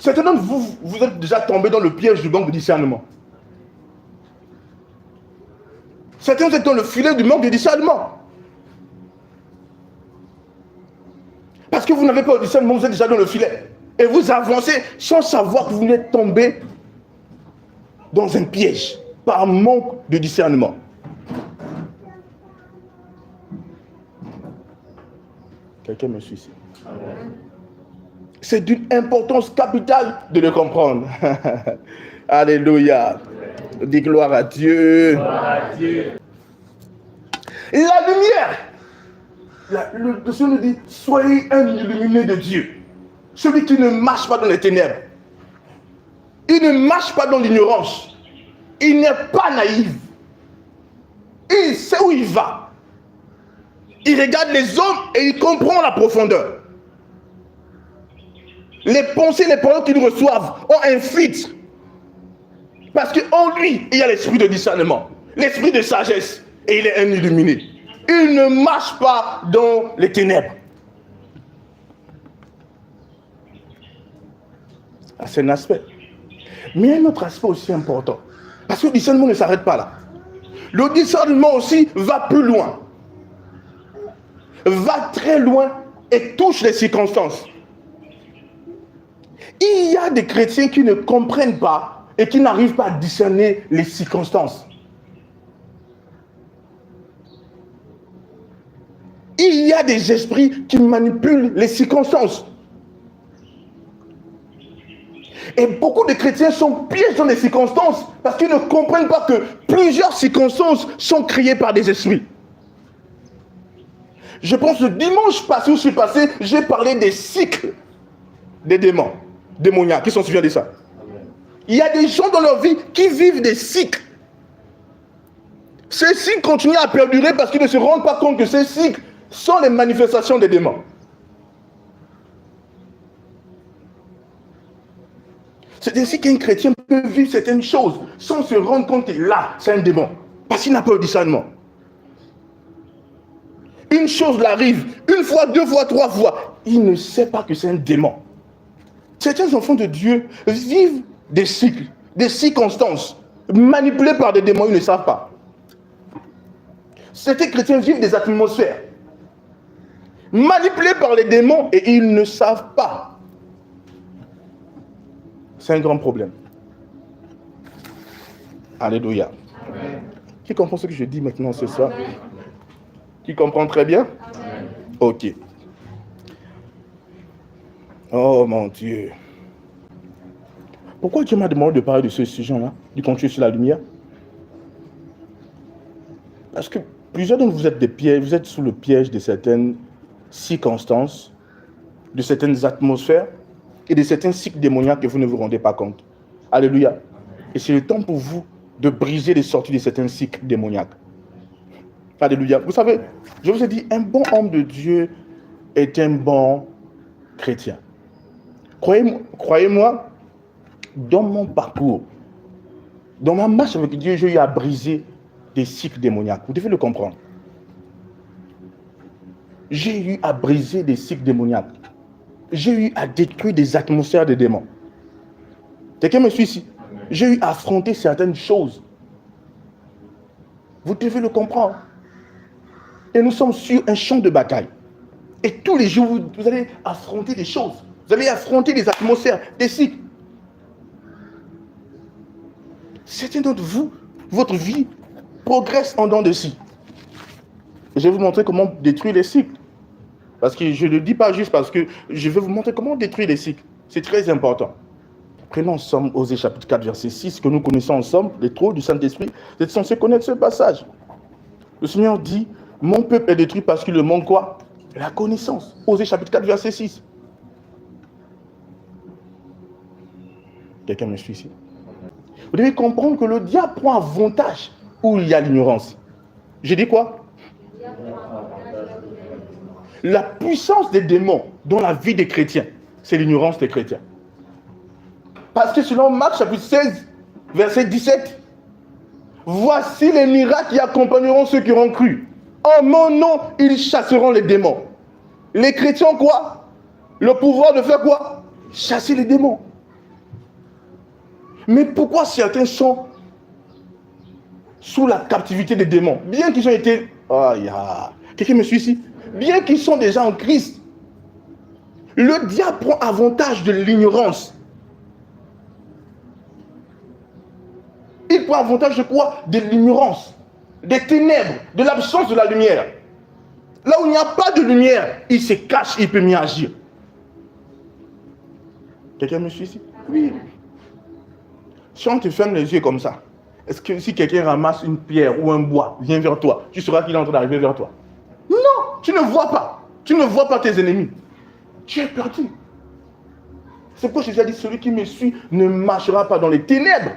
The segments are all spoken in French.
Certains d'entre vous, vous êtes déjà tombés dans le piège du manque de discernement. Certains vous êtes dans le filet du manque de discernement. Parce que vous n'avez pas de discernement, vous êtes déjà dans le filet. Et vous avancez sans savoir que vous êtes tombé dans un piège par manque de discernement. Quelqu'un me suit ici. C'est d'une importance capitale de le comprendre. Alléluia. Dis gloire à Dieu. Gloire à Dieu. La lumière. Le Seigneur nous dit, soyez un illuminé de Dieu. Celui qui ne marche pas dans les ténèbres. Il ne marche pas dans l'ignorance. Il n'est pas naïf. Il sait où il va. Il regarde les hommes et il comprend la profondeur. Les pensées, les paroles qu'ils reçoivent ont un filtre. Parce qu'en lui, il y a l'esprit de discernement, l'esprit de sagesse. Et il est un illuminé. Il ne marche pas dans les ténèbres. Ah, c'est un aspect. Mais il y a un autre aspect aussi important. Parce que le discernement ne s'arrête pas là. Le discernement aussi va plus loin. Va très loin et touche les circonstances. Il y a des chrétiens qui ne comprennent pas et qui n'arrivent pas à discerner les circonstances. Il y a des esprits qui manipulent les circonstances. Et beaucoup de chrétiens sont piégés dans les circonstances parce qu'ils ne comprennent pas que plusieurs circonstances sont créées par des esprits. Je pense que le dimanche passé où je suis passé, j'ai parlé des cycles des démons, démoniaques. Qui s'en souvient de ça? Il y a des gens dans leur vie qui vivent des cycles. Ces cycles continuent à perdurer parce qu'ils ne se rendent pas compte que ces cycles sont les manifestations des démons. C'est ainsi qu'un chrétien peut vivre certaines choses sans se rendre compte que là, c'est un démon. Parce qu'il n'a pas le discernement. Une chose l'arrive, une fois, deux fois, trois fois. Il ne sait pas que c'est un démon. Certains enfants de Dieu vivent des cycles, des circonstances, manipulés par des démons, ils ne savent pas. Certains chrétiens vivent des atmosphères, manipulés par les démons et ils ne savent pas. C'est un grand problème. Alléluia. Amen. Qui comprend ce que je dis maintenant ce soir? Amen. Qui comprend très bien? Amen. Ok. Oh mon Dieu. Pourquoi Dieu m'a demandé de parler de ce sujet-là, du continuer sur la lumière? Parce que plusieurs d'entre vous êtes des pièges, vous êtes sous le piège de certaines circonstances, de certaines atmosphères et de certains cycles démoniaques que vous ne vous rendez pas compte. Alléluia. Et c'est le temps pour vous de briser les sorties de certains cycles démoniaques. Alléluia. Vous savez, je vous ai dit, un bon homme de Dieu est un bon chrétien. Croyez-moi, dans mon parcours, dans ma marche avec Dieu, j'ai eu à briser des cycles démoniaques. Vous devez le comprendre. J'ai eu à briser des cycles démoniaques. J'ai eu à détruire des atmosphères de démons. Quelqu'un me suit ici? J'ai eu à affronter certaines choses. Vous devez le comprendre. Et nous sommes sur un champ de bataille. Et tous les jours, vous allez affronter des choses. Vous allez affronter des atmosphères, des cycles. Certains d'entre vous, votre vie progresse en dents de scie. Je vais vous montrer comment détruire les cycles. Parce que je ne le dis pas juste parce que je vais vous montrer comment détruire les cycles. C'est très important. Prenons ensemble Osée chapitre 4, verset 6, que nous connaissons ensemble, les trônes du Saint-Esprit. Vous êtes censés connaître ce passage. Le Seigneur dit, mon peuple est détruit parce qu'il le manque quoi? La connaissance. Osée chapitre 4, verset 6. Quelqu'un me suit ici? Vous devez comprendre que le diable prend avantage où il y a l'ignorance. J'ai dit quoi? La puissance des démons dans la vie des chrétiens, c'est l'ignorance des chrétiens. Parce que selon Marc chapitre 16, verset 17, voici les miracles qui accompagneront ceux qui auront cru. En mon nom, ils chasseront les démons. Les chrétiens ont quoi? Le pouvoir de faire quoi? Chasser les démons. Mais pourquoi certains sont sous la captivité des démons? Bien qu'ils ont été... Oh, quelqu'un me suit ici? Bien qu'ils sont déjà en Christ. Le diable prend avantage de l'ignorance. Il prend avantage de quoi? De l'ignorance, des ténèbres, de l'absence de la lumière. Là où il n'y a pas de lumière, il se cache, il peut mieux agir. Quelqu'un me suit ici? Oui. Si on te ferme les yeux comme ça, est-ce que si quelqu'un ramasse une pierre ou un bois, vient vers toi, tu sauras qu'il est en train d'arriver vers toi? Non, tu ne vois pas. Tu ne vois pas tes ennemis. Tu es perdu. C'est pourquoi Jésus a dit, celui qui me suit ne marchera pas dans les ténèbres.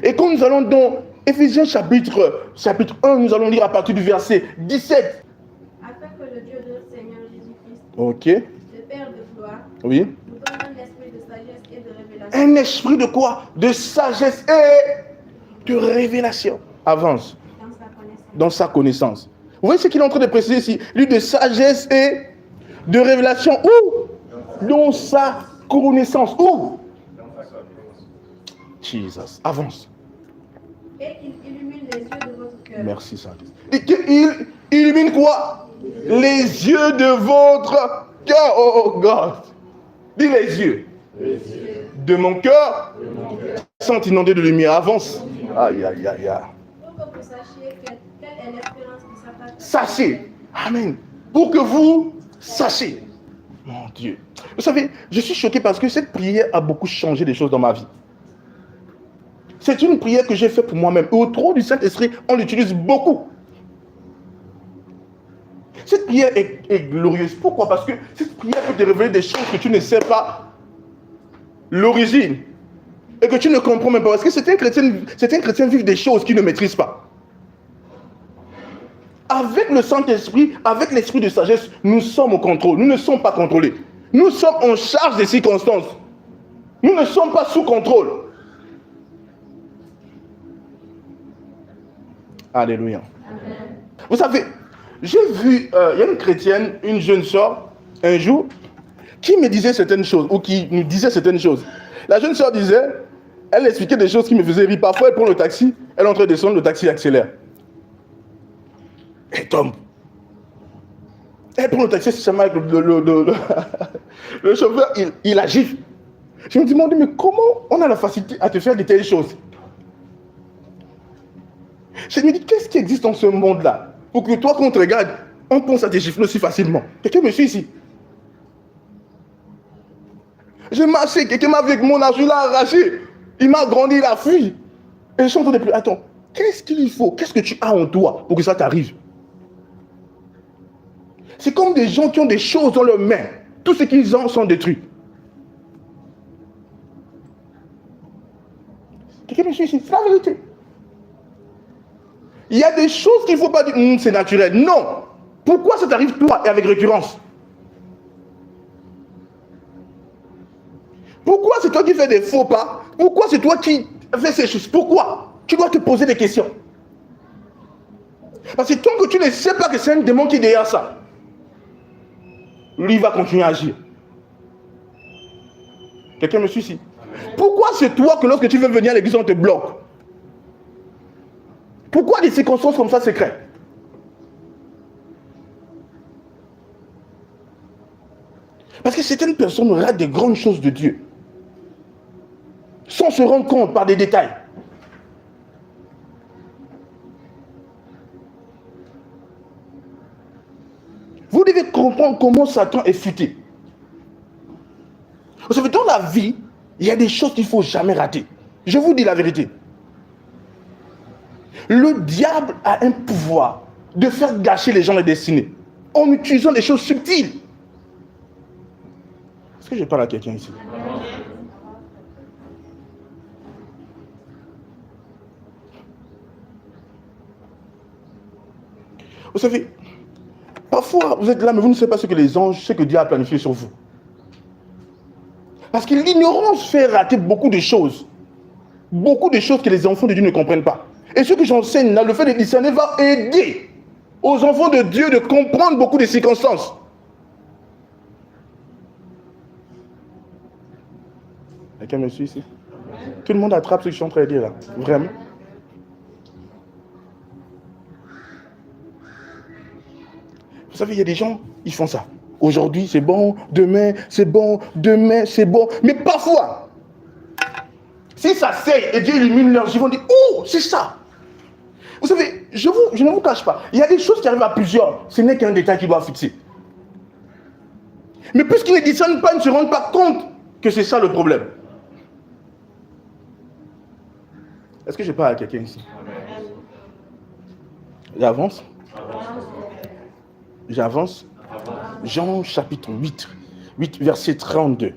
Et quand nous allons dans Éphésiens chapitre 1, nous allons lire à partir du verset 17. Afin que le Dieu de notre Seigneur Jésus-Christ, Ok. le Père de gloire, Oui. nous donne un esprit de sagesse et de révélation. Un esprit de quoi? De sagesse et de révélation. Avance. Dans sa connaissance. Vous voyez ce qu'il est en train de préciser ici? Lui, de sagesse et de révélation. Où? Dans sa connaissance. Où? Jesus. Avance. Et qu'il illumine les yeux de votre cœur. Merci, Saint-Esprit. Il illumine quoi? Les yeux de votre cœur. Oh God. Dis les yeux. De mon cœur. Sont inondés de lumière. Avance. Aïe, aïe, aïe, aïe. Pour que vous sachiez quelle est l'espérance qui s'attache. Sachez. Amen. Pour que vous sachiez. Mon Dieu. Vous savez, je suis choqué parce que cette prière a beaucoup changé des choses dans ma vie. C'est une prière que j'ai faite pour moi-même. Et au trône du Saint-Esprit, on l'utilise beaucoup. Cette prière est glorieuse. Pourquoi? Parce que cette prière peut te révéler des choses que tu ne sais pas l'origine. Et que tu ne comprends même pas. Parce que certains chrétiens vivent des choses qu'ils ne maîtrisent pas. Avec le Saint-Esprit, avec l'esprit de sagesse, nous sommes au contrôle. Nous ne sommes pas contrôlés. Nous sommes en charge des circonstances. Nous ne sommes pas sous contrôle. Alléluia. Amen. Vous savez, j'ai vu, il y a une chrétienne, une jeune soeur, un jour, qui me disait certaines choses, ou qui nous disait certaines choses. La jeune soeur disait, elle expliquait des choses qui me faisaient rire. Parfois, elle prend le taxi, elle est en train de descendre, le taxi accélère. Elle tombe. Elle prend le taxi, c'est seulement avec le chauffeur, il agit. Je me demande, mais comment on a la facilité à te faire de telles choses? Je me dis, qu'est-ce qui existe dans ce monde-là pour que toi, quand on te regarde, on pense à te gifler aussi facilement? Quelqu'un me suit ici? Je marchais, quelqu'un m'a vu avec mon argent, il l'a arraché. Il m'a grandi, il a fui. Et je suis en train de plus. Attends, qu'est-ce qu'il faut? Qu'est-ce que tu as en toi pour que ça t'arrive? C'est comme des gens qui ont des choses dans leurs mains. Tout ce qu'ils ont sont détruits. Quelqu'un me suit ici? C'est la vérité. Il y a des choses qu'il ne faut pas dire, c'est naturel. Non. Pourquoi ça t'arrive toi et avec récurrence? Pourquoi c'est toi qui fais des faux pas? Pourquoi c'est toi qui fais ces choses? Pourquoi? Tu dois te poser des questions. Parce que tant que tu ne sais pas que c'est un démon qui est derrière ça, lui va continuer à agir. Quelqu'un me suit ici? Pourquoi c'est toi que lorsque tu veux venir à l'église, on te bloque? Pourquoi des circonstances comme ça se créent? Parce que certaines personnes ratent des grandes choses de Dieu sans se rendre compte par des détails. Vous devez comprendre comment Satan est futé. Vous savez, dans la vie, il y a des choses qu'il ne faut jamais rater. Je vous dis la vérité. Le diable a un pouvoir de faire gâcher les gens les destinées en utilisant des choses subtiles. Est-ce que je parle à quelqu'un ici? Vous savez, parfois vous êtes là, mais vous ne savez pas ce que les anges, ce que Dieu a planifié sur vous. Parce que l'ignorance fait rater beaucoup de choses. Beaucoup de choses que les enfants de Dieu ne comprennent pas. Et ce que j'enseigne là, le fait de discerner va aider aux enfants de Dieu de comprendre beaucoup de circonstances. Quelqu'un me suit ici? Tout le monde attrape ce que je suis en train de dire là. Vraiment. Vous savez, il y a des gens, ils font ça. Aujourd'hui, c'est bon. Demain, c'est bon. Demain, c'est bon. Mais parfois, si ça saigne et Dieu illumine leurs yeux, ils vont dire, oh, c'est ça. Vous savez, je ne vous cache pas. Il y a des choses qui arrivent à plusieurs. Ce n'est qu'un détail qui doit fixer. Mais puisqu'ils ne discernent pas, ils ne se rendent pas compte que c'est ça le problème. Est-ce que je parle à quelqu'un ici? J'avance. J'avance. Jean chapitre 8 verset 32.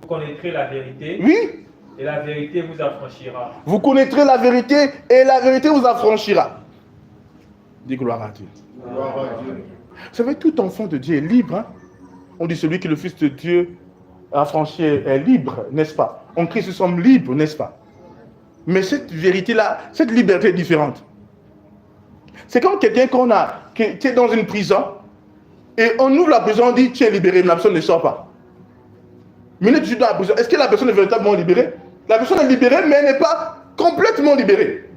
Vous connaîtrez la vérité. Oui. Et la vérité vous affranchira. Vous connaîtrez la vérité et la vérité vous affranchira. Dis gloire à Dieu. Gloire à Dieu. Vous savez, tout enfant de Dieu est libre. Hein? On dit celui qui est le Fils de Dieu affranchi est libre, n'est-ce pas? En Christ, nous sommes libres, n'est-ce pas? Mais cette vérité-là, cette liberté est différente. C'est comme quelqu'un qui est dans une prison et on ouvre la prison, on dit tu es libéré, mais la personne ne sort pas. Mais tu es dans la prison. Est-ce que la personne est véritablement libérée? La personne est libérée, mais elle n'est pas complètement libérée.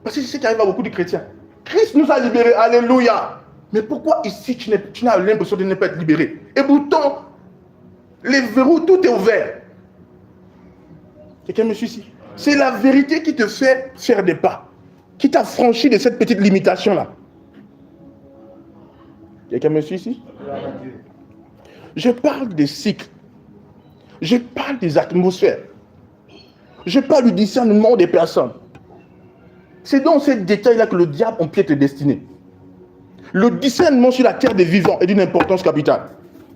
Parce que c'est ce qui arrive à beaucoup de chrétiens. Christ nous a libérés, alléluia. Mais pourquoi ici tu n'as l'impression de ne pas être libéré? Et pourtant, les verrous, tout est ouvert. Quelqu'un me suit ici? C'est la vérité qui te fait faire des pas, qui t'a franchi de cette petite limitation-là. Quelqu'un me suit ici? Je parle des cycles. Je parle des atmosphères. Je parle du discernement des personnes. C'est dans ces détails-là que le diable empiète les destinées. Le discernement sur la terre des vivants est d'une importance capitale.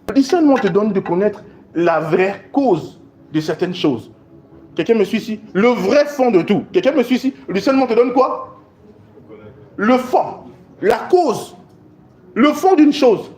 Le discernement te donne de connaître la vraie cause de certaines choses. Quelqu'un me suit ici? Le vrai fond de tout. Quelqu'un me suit ici? Le discernement te donne quoi? Le fond, la cause, le fond d'une chose.